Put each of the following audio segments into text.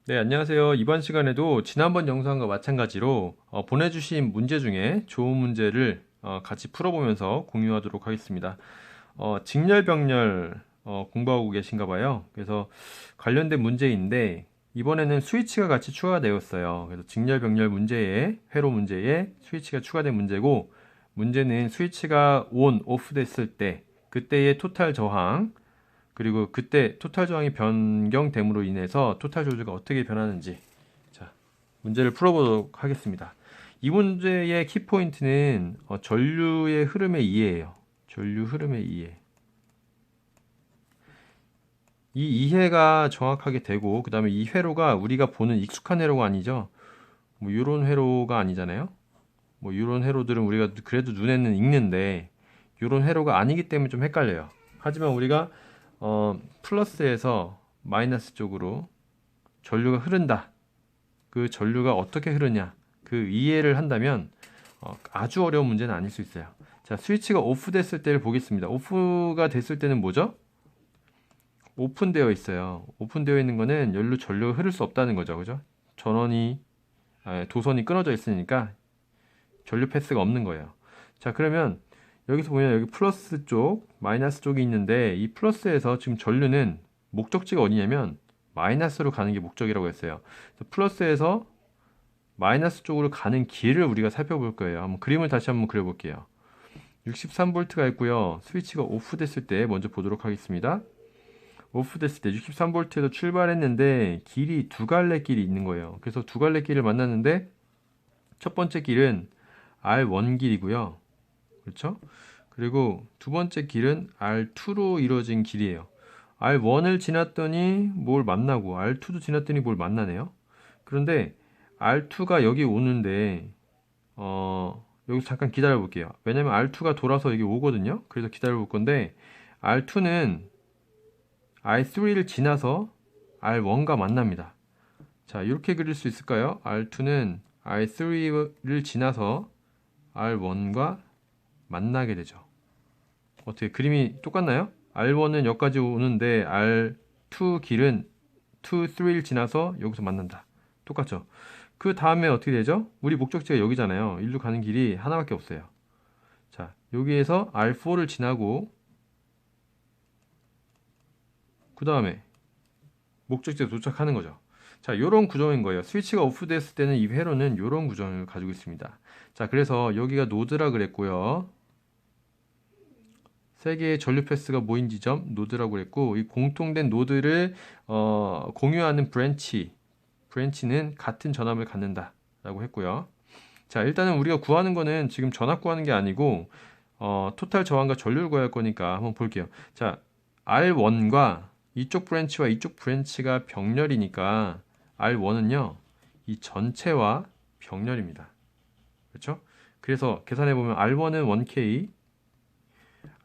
네, 안녕하세요. 이번 시간에도 지난번 영상과 마찬가지로 보내주신 문제 중에 좋은 문제를 같이 풀어보면서 공유하도록 하겠습니다. 직렬병렬 공부하고 계신가 봐요. 그래서 관련된 문제인데 이번에는 스위치가 같이 추가되었어요. 그래서 직렬병렬 문제에 회로 문제에 스위치가 추가된 문제고 문제는 스위치가 온, 오프 됐을 때 그때의 토탈 저항 그리고 그때 토탈 저항이 변경됨으로 인해서 토탈 조주가 어떻게 변하는지 자, 문제를 풀어보도록 하겠습니다. 이 문제의 키포인트는 전류의 흐름의 이해예요. 전류 흐름의 이해. 이 이해가 정확하게 되고 그 다음에 이 회로가 우리가 보는 익숙한 회로가 아니죠. 뭐 이런 회로가 아니잖아요. 뭐 이런 회로들은 우리가 그래도 눈에는 익는데 이런 회로가 아니기 때문에 좀 헷갈려요. 하지만 우리가 플러스에서 마이너스 쪽으로 전류가 흐른다. 그 전류가 어떻게 흐르냐. 그 이해를 한다면 아주 어려운 문제는 아닐 수 있어요. 자, 스위치가 오프 됐을 때를 보겠습니다. 오프가 됐을 때는 뭐죠? 오픈되어 있어요. 오픈되어 있는 거는 연료 전류가 흐를 수 없다는 거죠. 그죠? 전원이 도선이 끊어져 있으니까 전류 패스가 없는 거예요. 자, 그러면 여기서 보면 여기 플러스 쪽, 마이너스 쪽이 있는데 이 플러스에서 지금 전류는 목적지가 어디냐면 마이너스로 가는 게 목적이라고 했어요. 그래서 플러스에서 마이너스 쪽으로 가는 길을 우리가 살펴볼 거예요. 한번 그림을 다시 한번 그려볼게요. 63V가 있고요. 스위치가 오프 됐을 때 먼저 보도록 하겠습니다. 오프 됐을 때 63V에서 출발했는데 길이 두 갈래 길이 있는 거예요. 그래서 두 갈래 길을 만났는데 첫 번째 길은 R1 길이고요. 그렇죠? 그리고 두 번째 길은 R2로 이루어진 길이에요. R1을 지났더니 뭘 만나고 R2도 지났더니 뭘 만나네요. 그런데 R2가 여기 오는데 여기서 잠깐 기다려 볼게요. 왜냐면 R2가 돌아서 여기 오거든요. 그래서 기다려 볼 건데 R2는 R3를 지나서 R1과 만납니다. 자, 이렇게 그릴 수 있을까요? R2는 R3를 지나서 R1과 만나게 되죠. 어떻게 그림이 똑같나요? R1은 여기까지 오는데 R2 길은 2, 3를 지나서 여기서 만난다. 똑같죠? 그 다음에 어떻게 되죠? 우리 목적지가 여기잖아요. 일로 가는 길이 하나밖에 없어요. 자, 여기에서 R4를 지나고 그 다음에 목적지에 도착하는 거죠. 자, 요런 구조인 거예요. 스위치가 오프됐을 때는 이 회로는 요런 구조를 가지고 있습니다. 자, 그래서 여기가 노드라 그랬고요. 세 개의 전류 패스가 모인 지점 노드라고 그랬고 이 공통된 노드를 공유하는 브랜치는 같은 전압을 갖는다라고 했고요. 자, 일단은 우리가 구하는 거는 지금 전압 구하는 게 아니고 토탈 저항과 전류를 구할 거니까 한번 볼게요. 자, R1과 이쪽 브랜치와 이쪽 브랜치가 병렬이니까 R1은요 이 전체와 병렬입니다. 그렇죠? 그래서 계산해 보면 R1은 1K,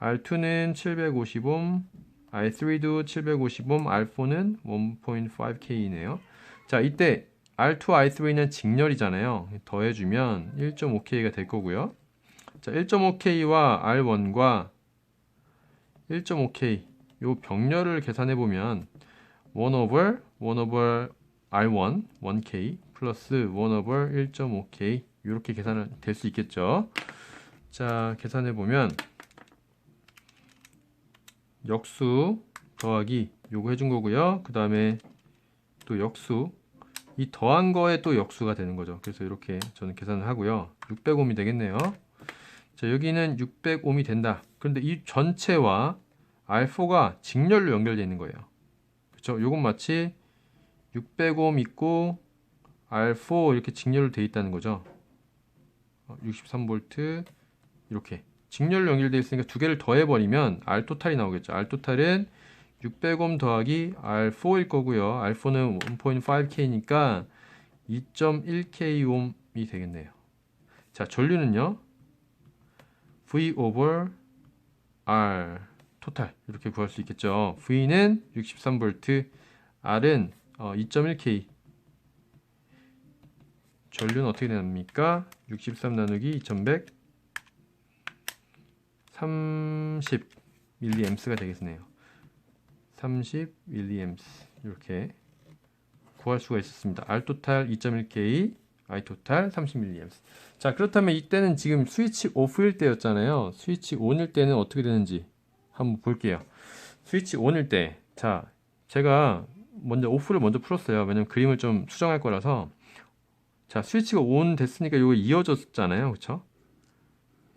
R2는 750옴, R3도 750옴, R4는 1.5K이네요. 자, 이때 R2, R3는 직렬이잖아요. 더해주면 1.5K가 될 거고요. 자, 1.5K와 R1과 1.5K 요 병렬을 계산해 보면 1 over R1 1K 플러스 1 over 1.5K 이렇게 계산을 될 수 있겠죠. 자, 계산해 보면 역수 더하기 요거 해준 거고요. 그 다음에 또 역수 이 더한 거에 또 역수가 되는 거죠. 그래서 이렇게 저는 계산을 하고요. 600옴이 되겠네요. 자, 여기는 600옴이 된다. 그런데 이 전체와 R4가 직렬로 연결되어 있는 거예요. 그렇죠? 요건 마치 600옴 있고 R4 이렇게 직렬로 되어 있다는 거죠. 63V 이렇게 직렬로 연결되어 있으니까 두 개를 더해버리면 R 토탈이 나오겠죠. R 토탈은 600옴 더하기 R4일 거고요. R4는 1.5K니까 2.1K 옴이 되겠네요. 자, 전류는요. V over R 토탈 이렇게 구할 수 있겠죠. V는 63V, R은 2.1K. 전류는 어떻게 됩니까? 63 나누기 2100 30 mA가 되겠네요. 30 mA 이렇게 구할 수가 있었습니다. R 토탈 2.1K, I 토탈 30mA. 자, 그렇다면 이때는 지금 스위치 오프일 때였잖아요. 스위치 온일 때는 어떻게 되는지 한번 볼게요. 스위치 온일 때, 자, 제가 먼저 오프를 먼저 풀었어요. 왜냐면 그림을 좀 수정할 거라서. 자, 스위치가 온 됐으니까 이거 이어졌잖아요. 그쵸?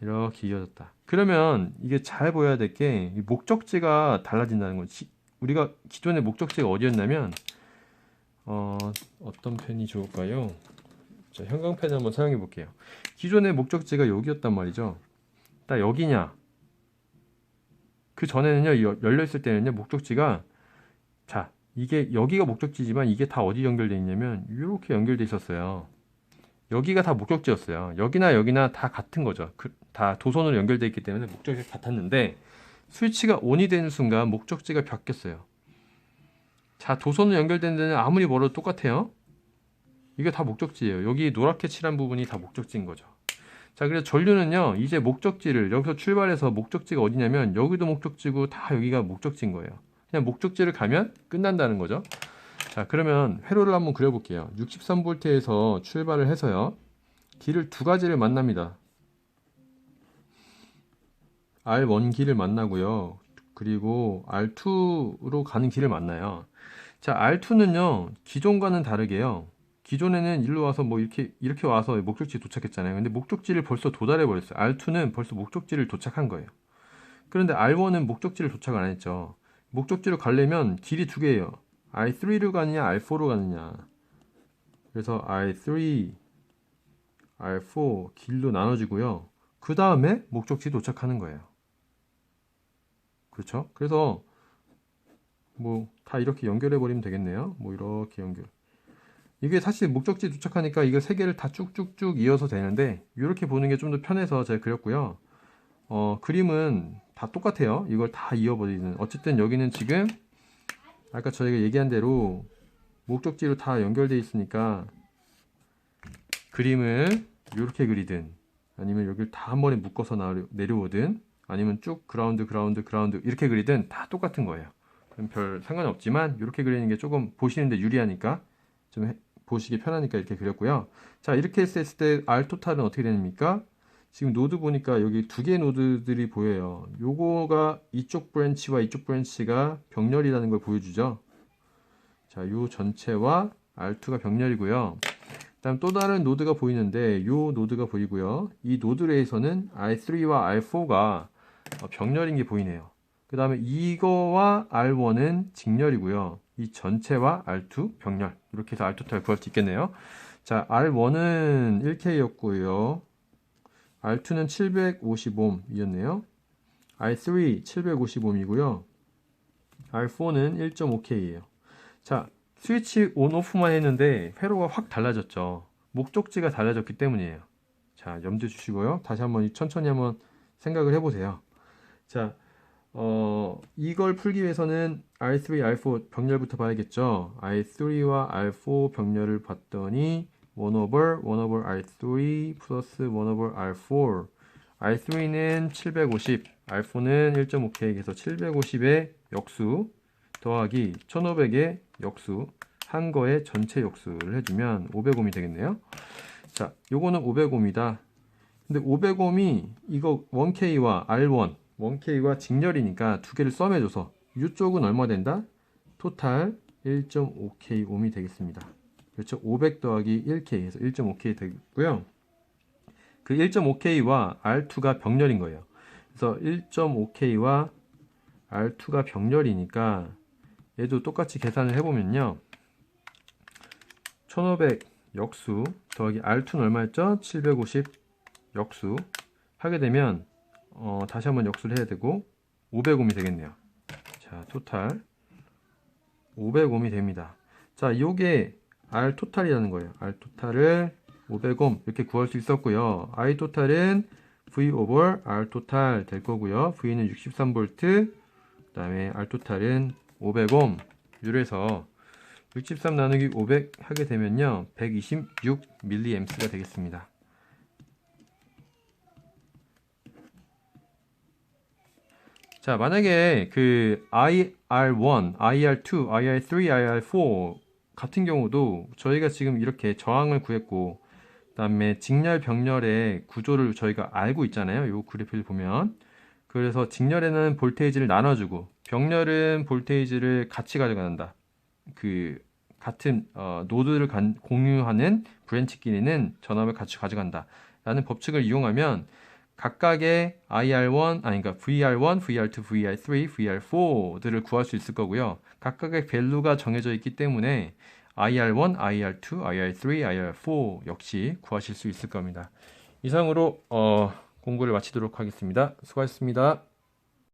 이렇게 이어졌다. 그러면 이게 잘 보여야 될 게 목적지가 달라진다는 거지. 우리가 기존의 목적지가 어디였냐면 어떤 펜이 좋을까요? 자, 형광펜을 한번 사용해 볼게요. 기존의 목적지가 여기였단 말이죠. 딱 여기냐? 그 전에는요, 열려 있을 때는요, 목적지가, 자, 이게 여기가 목적지지만 이게 다 어디 연결돼 있냐면 이렇게 연결돼 있었어요. 여기가 다 목적지였어요. 여기나 여기나 다 같은 거죠. 다 도선으로 연결돼 있기 때문에 목적지가 같았는데 스위치가 ON이 되는 순간 목적지가 바뀌었어요. 자, 도선으로 연결된 데는 아무리 멀어도 똑같아요. 이게 다 목적지예요. 여기 노랗게 칠한 부분이 다 목적지인 거죠. 자, 그래서 전류는요, 이제 목적지를, 여기서 출발해서 목적지가 어디냐면, 여기도 목적지고, 다 여기가 목적지인 거예요. 그냥 목적지를 가면 끝난다는 거죠. 자, 그러면 회로를 한번 그려볼게요. 63V에서 출발을 해서요, 길을 두 가지를 만납니다. R1 길을 만나고요. 그리고 R2로 가는 길을 만나요. 자, R2는요, 기존과는 다르게요. 기존에는 일로 와서 뭐 이렇게 와서 목적지에 도착했잖아요. 근데 목적지를 벌써 도달해 버렸어요. R2는 벌써 목적지를 도착한 거예요. 그런데 R1은 목적지를 도착 안 했죠. 목적지로 가려면 길이 두 개예요. R3로 가느냐, R4로 가느냐. 그래서 R3, R4 길로 나눠지고요. 그 다음에 목적지 도착하는 거예요. 그렇죠? 그래서 뭐 다 이렇게 연결해 버리면 되겠네요. 뭐 이렇게 연결. 이게 사실 목적지 도착하니까 이거 세 개를 다 쭉쭉쭉 이어서 되는데 이렇게 보는 게 좀 더 편해서 제가 그렸고요. 그림은 다 똑같아요. 이걸 다 이어버리는. 어쨌든 여기는 지금 아까 저희가 얘기한 대로 목적지로 다 연결되어 있으니까 그림을 이렇게 그리든 아니면 여기를 다 한 번에 묶어서 내려오든 아니면 쭉 그라운드 이렇게 그리든 다 똑같은 거예요. 그럼 별 상관은 없지만 이렇게 그리는 게 조금 보시는데 유리하니까 좀 보시기 편하니까 이렇게 그렸고요. 자, 이렇게 했을 때 R 토탈은 어떻게 됩니까? 지금 노드 보니까 여기 두 개의 노드들이 보여요. 요거가 이쪽 브랜치와 이쪽 브랜치가 병렬이라는 걸 보여주죠. 자, 요 전체와 R2가 병렬이고요. 그다음 또 다른 노드가 보이는데 요 노드가 보이고요. 이 노드에서는 R3와 R4가 병렬인 게 보이네요. 그 다음에 이거와 R1은 직렬이고요. 이 전체와 R2 병렬. 이렇게 해서 R 토탈 구할 수 있겠네요. 자, R1은 1K였고요. R2는 750ohm이었네요. R3 750ohm이고요. R4는 1.5K예요. 자, 스위치 온 오프만 했는데 회로가 확 달라졌죠. 목적지가 달라졌기 때문이에요. 자, 염두해 주시고요. 다시 한번 천천히 한번 생각을 해보세요. 자, 이걸 풀기 위해서는 R3, R4 병렬부터 봐야겠죠. R3와 R4 병렬을 봤더니 1 over R3 플러스 1 over R4. R3는 750, R4는 1.5K 해서 750의 역수 더하기 1500의 역수 한 거의 전체 역수를 해주면 500ohm이 되겠네요. 자, 요거는 500ohm이다. 근데 500ohm이 이거 1K와 R1 1K와 직렬이니까 두 개를 썸해줘서 이쪽은 얼마 된다? 토탈 1.5K ohm이 되겠습니다. 그렇죠? 500 더하기 1K 해서 1.5K 되고요. 그 1.5K와 R2가 병렬인 거예요. 그래서 1.5K와 R2가 병렬이니까 얘도 똑같이 계산을 해보면요. 1500 역수 더하기 R2는 얼마였죠? 750 역수 하게 되면 다시 한번 역수를 해야 되고 500ohm이 되겠네요. 자, 토탈 500ohm이 됩니다. 자, 요게 R 토탈이라는 거예요. R 토탈을 500ohm 이렇게 구할 수 있었고요. I 토탈은 V over R 토탈 될 거고요. V는 63V, 그 다음에 R 토탈은 500ohm. 이래서 63 나누기 500 하게 되면요, 126mA가 되겠습니다. 자, 만약에 그 IR1, IR2, IR3, IR4 같은 경우도 저희가 지금 이렇게 저항을 구했고 그다음에 직렬 병렬의 구조를 저희가 알고 있잖아요. 요 그래프를 보면 그래서 직렬에는 볼테이지를 나눠주고 병렬은 볼테이지를 같이 가져간다. 그 같은 노드를 공유하는 브랜치끼리는 전압을 같이 가져간다. 라는 법칙을 이용하면 각각의 IR1, 그러니까 VR1, VR2, VR3, VR4들을 구할 수 있을 거고요. 각각의 밸류가 정해져 있기 때문에 IR1, IR2, IR3, IR4 역시 구하실 수 있을 겁니다. 이상으로 공부를 마치도록 하겠습니다. 수고하셨습니다.